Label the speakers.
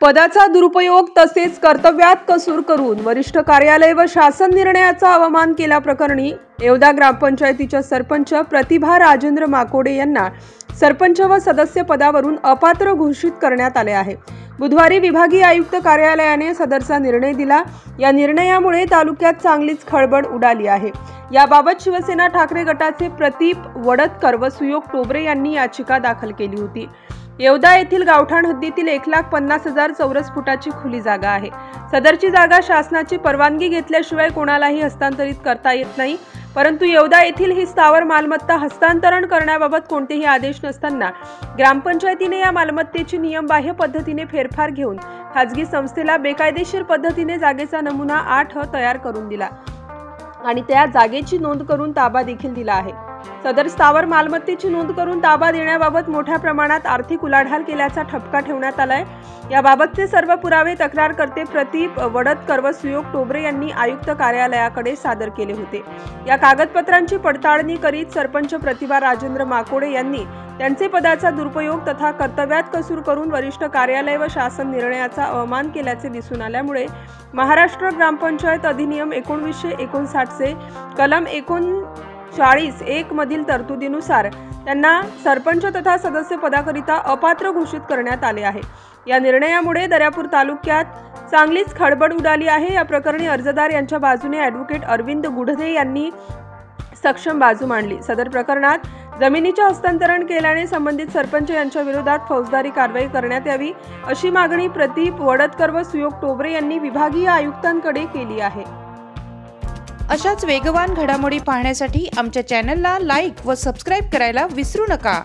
Speaker 1: पदाचा दुरुपयोग तसेच कर्तव्यात कसूर करून वरिष्ठ कार्यालय व शासन निर्णयाचा अवमान केल्याप्रकरणी येवदा ग्रामपंचायतीच्या सरपंच प्रतिभा राजेंद्र माकोडे यांना सरपंच व सदस्य पदावरून अपात्र घोषित करण्यात आले आहे। बुधवारी विभागीय आयुक्त कार्यालयाने सदरचा निर्णय दिला। या निर्णयामुळे तालुक्यात चांगलीच खळबळ उडाली आहे। याबाबत शिवसेना ठाकरे गटाचे प्रदीप वडतकर व सुयोग टोबरे यांनी याचिका दाखल केली होती। येवदा येथील गावठाण हद्दीतील 1,50,000 चौरस फुटाची खुली जागा आहे। सदरची जागा शासनाची परवानगी घेतल्याशिवाय कोणालाही हस्तांतरित करता येत नाही, परंतु येवदा येथील ही स्थावर मालमत्ता हस्तांतरण करण्याबाबत कोणतेही आदेश नसताना ग्रामपंचायतीने या मालमत्तेची नियमबाह्य पद्धतीने फेरफार घेऊन खाजगी संस्थेला बेकायदेशीर पद्धतीने जागेचा नमुना 8 तयार करून दिला आणि त्या जागेची नोंद करून ताबा देखील दिला आहे। सदर स्थावर मालमत्तेची नोंद करून ताबा देण्याबाबत मोठ्या प्रमाणात आर्थिक उलाढाल केल्याचा ठपका ठेवण्यात आलाय। याबाबतचे सर्व पुरावे तक्रारकर्ते प्रदीप वडतकर व सुयोग टोबरे यांनी आयुक्त कार्यालयाकडे सादर केले होते। या कागदपत्रांची पडताळणी करीत सरपंच प्रतिभा राजेंद्र माकोडे यांनी त्यांचे पदाचा दुरुपयोग तथा कर्तव्यात कसूर करून वरिष्ठ कार्यालय व शासन निर्णयाचा अवमान केल्याचे दिसून आल्यामुळे महाराष्ट्र ग्रामपंचायत अधिनियम 1959 चे कलम 39(1) मधील तरतुदीनुसार त्यांना सरपंच तथा सदस्य पदाकरिता अपात्र घोषित करण्यात आले आहे। या निर्णयामुळे दर्यापूर तालुक्यात चांगलीच खळबळ उडाली आहे। या प्रकरणी अर्जदार यांच्या बाजूने ॲडव्होकेट अरविंद गुडधे यांनी सक्षम बाजू मांडली। सदर प्रकरणात जमिनीचे हस्तांतरण केल्याने संबंधित सरपंच यांच्या विरोधात फौजदारी कारवाई करण्यात यावी अशी मागणी प्रदीप वडतकर व सुयोग टोबरे यांनी विभागीय आयुक्तांकडे केली आहे।
Speaker 2: अशाच वेगवान घडामोडी पाहण्यासाठी आमच्या चॅनलला लाईक व सबस्क्राइब करायला विसरू नका।